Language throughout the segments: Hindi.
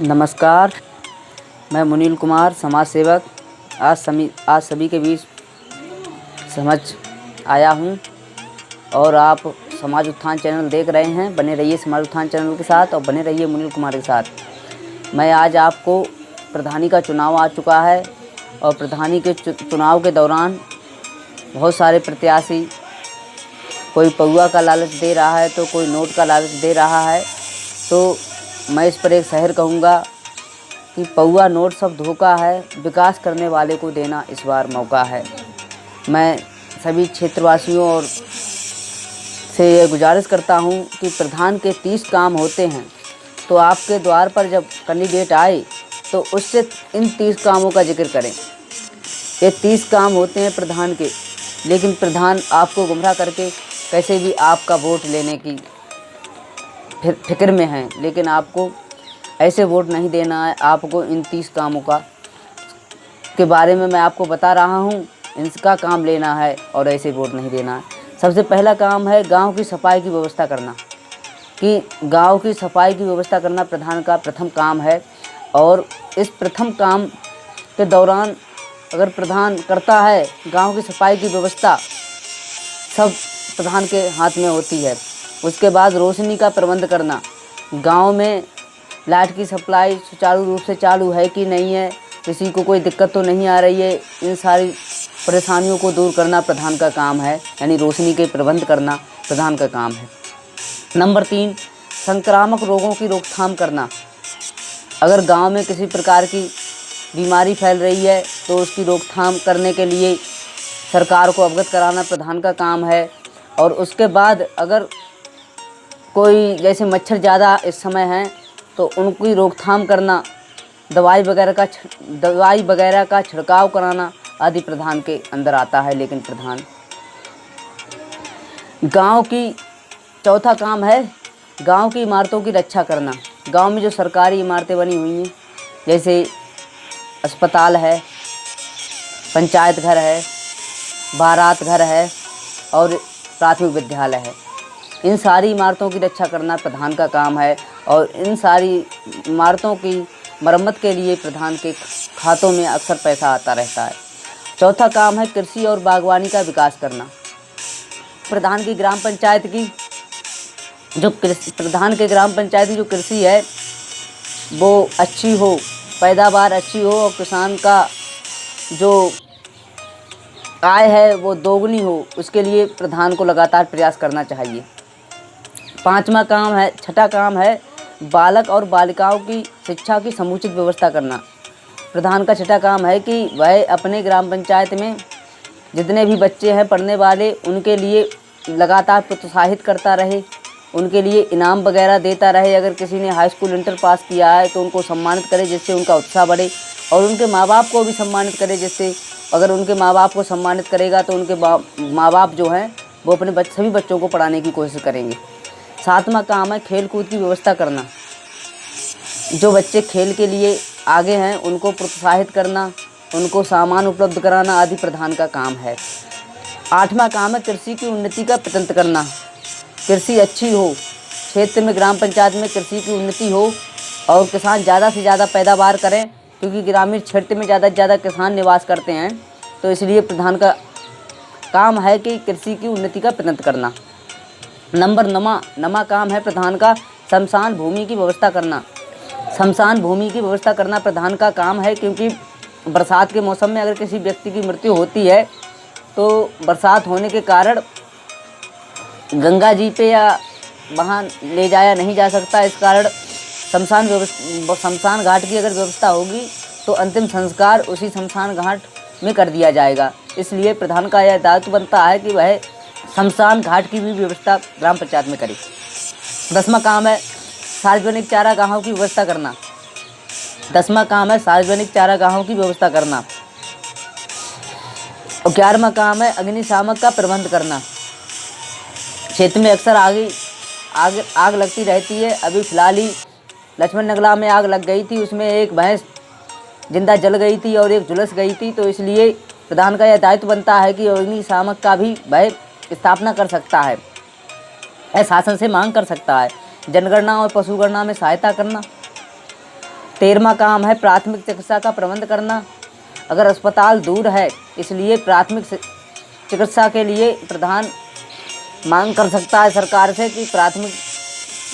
नमस्कार, मैं मुनील कुमार समाज सेवक आज सभी के बीच समझ आया हूं और आप समाज उत्थान चैनल देख रहे हैं। बने रहिए समाज उत्थान चैनल के साथ और बने रहिए मुनील कुमार के साथ। मैं आज आपको प्रधानी का चुनाव आ चुका है और प्रधानी के चुनाव के दौरान बहुत सारे प्रत्याशी, कोई पौआ का लालच दे रहा है तो कोई नोट का लालच दे रहा है। तो मैं इस पर एक शहर कहूँगा कि पौआ नोट सब धोखा है, विकास करने वाले को देना इस बार मौका है। मैं सभी क्षेत्रवासियों और से ये गुजारिश करता हूँ कि प्रधान के 30 काम होते हैं, तो आपके द्वार पर जब कैंडिडेट आए तो उससे इन 30 कामों का जिक्र करें। ये 30 काम होते हैं प्रधान के, लेकिन प्रधान आपको गुमराह करके कैसे भी आपका वोट लेने की फिक्र में हैं, लेकिन आपको ऐसे वोट नहीं देना है। आपको इन 30 कामों के बारे में मैं आपको बता रहा हूँ, इनका काम लेना है और ऐसे वोट नहीं देना है। सबसे पहला काम है गांव की सफाई की व्यवस्था करना, कि गांव की सफाई की व्यवस्था करना प्रधान का प्रथम काम है। और इस प्रथम काम के दौरान अगर प्रधान करता है, गांव की सफाई की व्यवस्था सब प्रधान के हाथ में होती है। उसके बाद रोशनी का प्रबंध करना, गांव में लाइट की सप्लाई सुचारू रूप से चालू है कि नहीं है, किसी को कोई दिक्कत तो नहीं आ रही है, इन सारी परेशानियों को दूर करना प्रधान का काम है, यानी रोशनी के प्रबंध करना प्रधान का काम है। नंबर 3, संक्रामक रोगों की रोकथाम करना। अगर गांव में किसी प्रकार की बीमारी फैल रही है तो उसकी रोकथाम करने के लिए सरकार को अवगत कराना प्रधान का काम है। और उसके बाद अगर कोई जैसे मच्छर ज़्यादा इस समय हैं तो उनकी रोकथाम करना, दवाई वगैरह का छिड़काव कराना आदि प्रधान के अंदर आता है। लेकिन प्रधान गांव की चौथा काम है गांव की इमारतों की रक्षा करना। गांव में जो सरकारी इमारतें बनी हुई हैं, जैसे अस्पताल है, पंचायत घर है, बारात घर है और प्राथमिक विद्यालय है, इन सारी इमारतों की रक्षा करना प्रधान का काम है। और इन सारी इमारतों की मरम्मत के लिए प्रधान के खातों में अक्सर पैसा आता रहता है। चौथा काम है कृषि और बागवानी का विकास करना। प्रधान की ग्राम पंचायत की जो कृषि है वो अच्छी हो, पैदावार अच्छी हो और किसान का जो आय है वो दोगुनी हो, उसके लिए प्रधान को लगातार प्रयास करना चाहिए। छठा काम है बालक और बालिकाओं की शिक्षा की समुचित व्यवस्था करना। प्रधान का छठा काम है कि वह अपने ग्राम पंचायत में जितने भी बच्चे हैं पढ़ने वाले, उनके लिए लगातार प्रोत्साहित करता रहे, उनके लिए इनाम वगैरह देता रहे। अगर किसी ने हाई स्कूल इंटर पास किया है तो उनको सम्मानित करे, जिससे उनका उत्साह बढ़े, और उनके माँ बाप को भी सम्मानित करे, जिससे अगर उनके माँ बाप को सम्मानित करेगा तो उनके माँ बाप जो हैं वो अपने सभी बच्चों को पढ़ाने की कोशिश करेंगे। 7वां काम है खेल कूद की व्यवस्था करना। जो बच्चे खेल के लिए आगे हैं उनको प्रोत्साहित करना, उनको सामान उपलब्ध कराना आदि प्रधान का काम है। 8वां काम है कृषि की उन्नति का प्रयत्न करना। कृषि अच्छी हो, क्षेत्र में ग्राम पंचायत में कृषि की उन्नति हो और किसान ज़्यादा से ज़्यादा पैदावार करें, क्योंकि ग्रामीण क्षेत्र में ज़्यादा से ज़्यादा किसान निवास करते हैं, तो इसलिए प्रधान का काम है कि कृषि की उन्नति का प्रयत्न करना। नंबर 9वां काम है प्रधान का श्मशान भूमि की व्यवस्था करना। श्मशान भूमि की व्यवस्था करना प्रधान का काम है, क्योंकि बरसात के मौसम में अगर किसी व्यक्ति की मृत्यु होती है तो बरसात होने के कारण गंगा जी पे या वहाँ ले जाया नहीं जा सकता। इस कारण शमशान घाट की अगर व्यवस्था होगी तो अंतिम संस्कार उसी शमशान घाट में कर दिया जाएगा। इसलिए प्रधान का यह दायित्व बनता है कि वह शमशान घाट की भी व्यवस्था ग्राम पंचायत में करे। 10वां काम है सार्वजनिक चारागाहों की व्यवस्था करना। 10वां काम है सार्वजनिक चारागाहों की व्यवस्था करना। और 11वां काम है अग्निशामक का प्रबंध करना। क्षेत्र में अक्सर आग लगती रहती है। अभी फिलहाल ही लक्ष्मण नगला में आग लग गई थी, उसमें एक भैंस जिंदा जल गई थी और एक झुलस गई थी। तो इसलिए प्रधान का यह दायित्व बनता है कि अग्निशामक का भी वह स्थापना कर सकता है, शासन से मांग कर सकता है जनगणना और पशुगणना में सहायता करना। 13वां काम है प्राथमिक चिकित्सा का प्रबंध करना। अगर अस्पताल दूर है इसलिए प्राथमिक चिकित्सा के लिए प्रधान मांग कर सकता है सरकार से कि प्राथमिक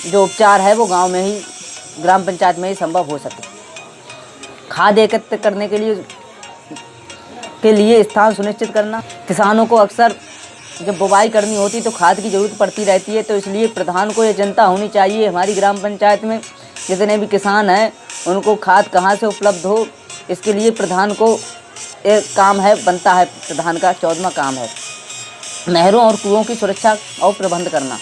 जो उपचार है वो गांव में ही, ग्राम पंचायत में ही संभव हो सके। खाद एकत्र करने के लिए स्थान सुनिश्चित करना। किसानों को अक्सर जब बुवाई करनी होती तो खाद की ज़रूरत पड़ती रहती है, तो इसलिए प्रधान को ये चिंता होनी चाहिए हमारी ग्राम पंचायत में जितने भी किसान हैं उनको खाद कहाँ से उपलब्ध हो। इसके लिए प्रधान को एक काम है बनता है, प्रधान का 14वां काम है नहरों और कुओं की सुरक्षा और प्रबंध करना।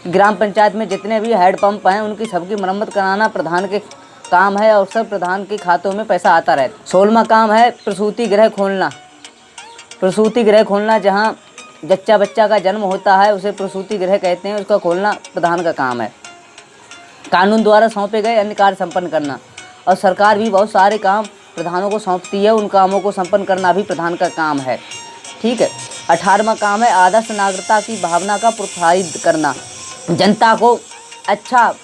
ग्राम पंचायत में जितने भी हैंड पंप हैं उनकी सबकी मरम्मत कराना प्रधान के काम है और सब प्रधान के खातों में पैसा आता रहता। 16वां काम है प्रसूति गृह खोलना। प्रसूति गृह खोलना, जहाँ जच्चा बच्चा का जन्म होता है उसे प्रसूति गृह कहते हैं, उसका खोलना प्रधान का काम है। कानून द्वारा सौंपे गए अन्य कार्य संपन्न करना, और सरकार भी बहुत सारे काम प्रधानों को सौंपती है, उन कामों को संपन्न करना भी प्रधान का काम है। ठीक है। 18वां काम है आदर्श नागरिकता की भावना का प्रोत्साहित करना। जनता को अच्छा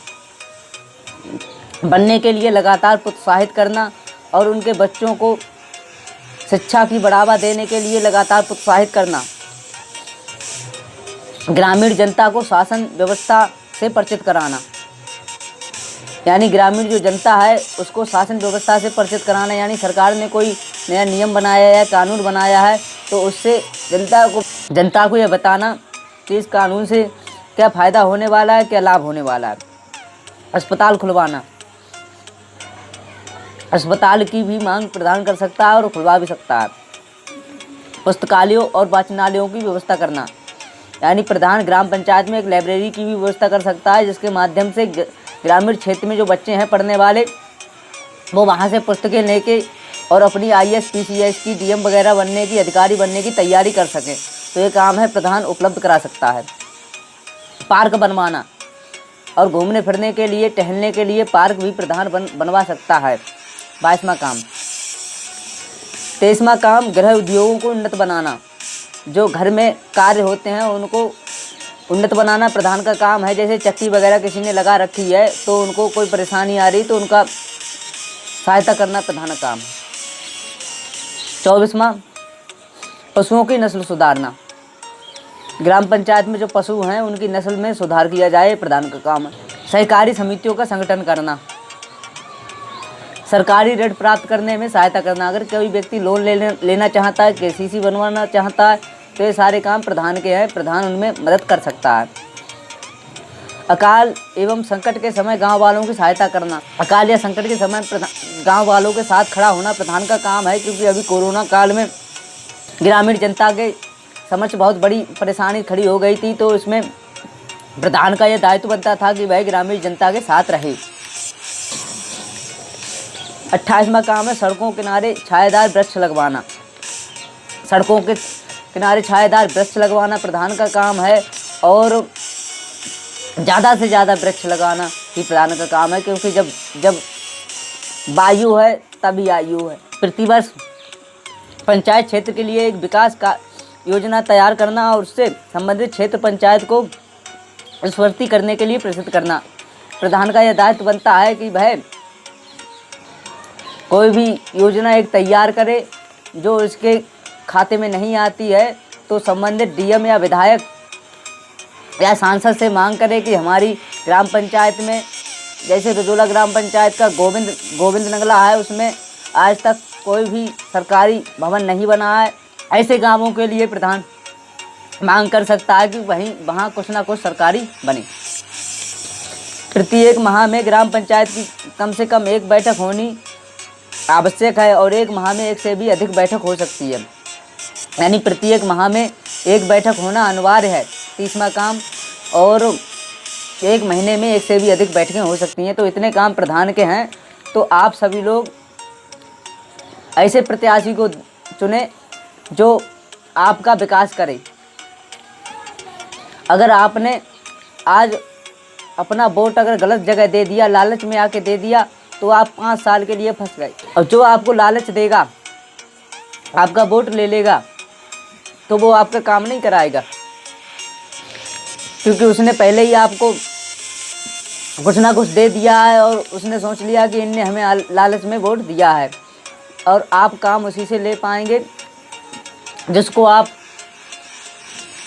बनने के लिए लगातार प्रोत्साहित करना और उनके बच्चों को शिक्षा की बढ़ावा देने के लिए लगातार प्रोत्साहित करना। ग्रामीण जनता को शासन व्यवस्था से परिचित कराना, यानी ग्रामीण जो जनता है उसको शासन व्यवस्था से परिचित कराना, यानी सरकार ने कोई नया नियम बनाया है, कानून बनाया है, तो उससे जनता को यह बताना कि इस कानून से क्या फ़ायदा होने वाला है, क्या लाभ होने वाला है। अस्पताल खुलवाना, अस्पताल की भी मांग प्रदान कर सकता है और खुलवा भी सकता है। पुस्तकालयों और वाचनालयों की व्यवस्था करना, यानी प्रधान ग्राम पंचायत में एक लाइब्रेरी की भी व्यवस्था कर सकता है, जिसके माध्यम से ग्रामीण क्षेत्र में जो बच्चे हैं पढ़ने वाले वो वहाँ से पुस्तकें लेके और अपनी IAS PCS की DM वगैरह बनने की, अधिकारी बनने की तैयारी कर सकें। तो ये काम है प्रधान उपलब्ध करा सकता है। पार्क बनवाना, और घूमने फिरने के लिए, टहलने के लिए पार्क भी प्रधान बनवा सकता है। 22वां काम। 23वां काम गृह उद्योगों को उन्नत बनाना। जो घर में कार्य होते हैं उनको उन्नत बनाना प्रधान का काम है। जैसे चक्की वगैरह किसी ने लगा रखी है तो उनको कोई परेशानी आ रही तो उनका सहायता करना प्रधान का काम है। 24वां पशुओं की नस्ल सुधारना। ग्राम पंचायत में जो पशु हैं उनकी नस्ल में सुधार किया जाए, प्रधान का काम है। सहकारी समितियों का संगठन करना, सरकारी ऋण प्राप्त करने में सहायता करना। अगर कोई व्यक्ति लोन लेना चाहता है, KCC बनवाना चाहता है, तो ये सारे काम प्रधान के हैं, प्रधान उनमें मदद कर सकता है। अकाल एवं संकट के समय गांव वालों की सहायता करना। अकाल या संकट के समय गांव वालों के साथ खड़ा होना प्रधान का काम है, क्योंकि अभी कोरोना काल में ग्रामीण जनता के समक्ष बहुत बड़ी परेशानी खड़ी हो गई थी, तो इसमें प्रधान का यह दायित्व बनता था कि वह ग्रामीण जनता के साथ रहे। 28वां काम है सड़कों किनारे छायादार वृक्ष लगवाना। सड़कों के किनारे छायादार वृक्ष लगवाना प्रधान का काम है, और ज़्यादा से ज़्यादा वृक्ष लगाना ही प्रधान का काम है, क्योंकि जब वायु है तभी आयु है। प्रतिवर्ष पंचायत क्षेत्र के लिए एक विकास का योजना तैयार करना और उससे संबंधित क्षेत्र पंचायत को स्वीकृति करने के लिए प्रेषित करना। प्रधान का यह दायित्व बनता है कि वह कोई भी योजना एक तैयार करे, जो इसके खाते में नहीं आती है तो संबंधित DM या विधायक या सांसद से मांग करे कि हमारी ग्राम पंचायत में, जैसे रजोला ग्राम पंचायत का गोविंद नगला है, उसमें आज तक कोई भी सरकारी भवन नहीं बना है। ऐसे गांवों के लिए प्रधान मांग कर सकता है कि वहाँ कुछ ना कुछ सरकारी बने। प्रत्येक माह में ग्राम पंचायत की कम से कम एक बैठक होनी आवश्यक है, और एक माह में एक से भी अधिक बैठक हो सकती है, यानी प्रत्येक माह में एक बैठक होना अनिवार्य है। 30वां काम, और एक महीने में एक से भी अधिक बैठकें हो सकती हैं। तो इतने काम प्रधान के हैं। तो आप सभी लोग ऐसे प्रत्याशी को चुने जो आपका विकास करे। अगर आपने आज अपना वोट अगर गलत जगह दे दिया, लालच में आके दे दिया, तो आप 5 साल के लिए फंस गए। और जो आपको लालच देगा, आपका वोट ले लेगा, तो वो आपका काम नहीं कराएगा, क्योंकि उसने पहले ही आपको कुछ ना कुछ दे दिया है और उसने सोच लिया कि इनने हमें लालच में वोट दिया है, और आप काम उसी से ले पाएंगे जिसको आप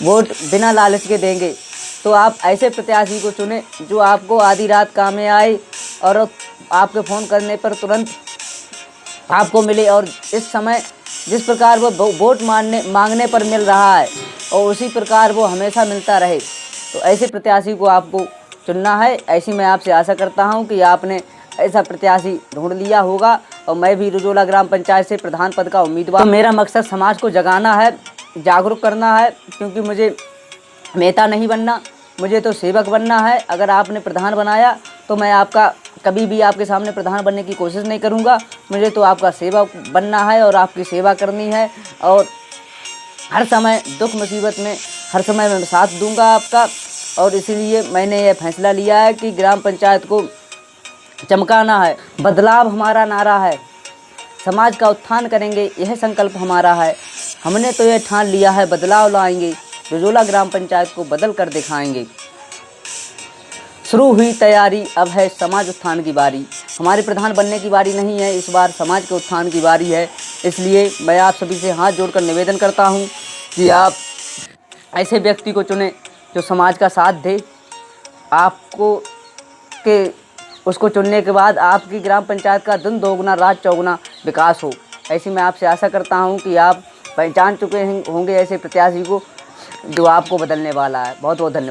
वोट बिना लालच के देंगे। तो आप ऐसे प्रत्याशी को चुनें जो आपको आधी रात काम में आए और आपके फ़ोन करने पर तुरंत आपको मिले, और इस समय जिस प्रकार वो वोट मांगने पर मिल रहा है और उसी प्रकार वो हमेशा मिलता रहे। तो ऐसे प्रत्याशी को आपको चुनना है। ऐसी मैं आपसे आशा करता हूं कि आपने ऐसा प्रत्याशी ढूंढ लिया होगा, और मैं भी रुजोला ग्राम पंचायत से प्रधान पद का उम्मीदवार। तो मेरा मकसद समाज को जगाना है, जागरूक करना है, क्योंकि मुझे नेता नहीं बनना, मुझे तो सेवक बनना है। अगर आपने प्रधान बनाया तो मैं आपका कभी भी आपके सामने प्रधान बनने की कोशिश नहीं करूंगा। मुझे तो आपका सेवक बनना है और आपकी सेवा करनी है, और हर समय दुख मुसीबत में हर समय मैं साथ दूंगा आपका। और इसीलिए मैंने यह फैसला लिया है कि ग्राम पंचायत को चमकाना है। बदलाव हमारा नारा है, समाज का उत्थान करेंगे, यह संकल्प हमारा है। हमने तो यह ठान लिया है, बदलाव लाएंगे, रुजोला ग्राम पंचायत को बदल कर दिखाएंगे। शुरू हुई तैयारी, अब है समाज उत्थान की बारी। हमारे प्रधान बनने की बारी नहीं है, इस बार समाज के उत्थान की बारी है। इसलिए मैं आप सभी से हाथ जोड़कर निवेदन करता हूं कि आप ऐसे व्यक्ति को चुनें जो समाज का साथ दे आपको, के उसको चुनने के बाद आपकी ग्राम पंचायत का दिन दोगुना रात चौगुना विकास हो। ऐसी मैं आपसे आशा करता हूं कि आप पहचान चुके होंगे ऐसे प्रत्याशी को जो आपको बदलने वाला है। बहुत बहुत धन्यवाद।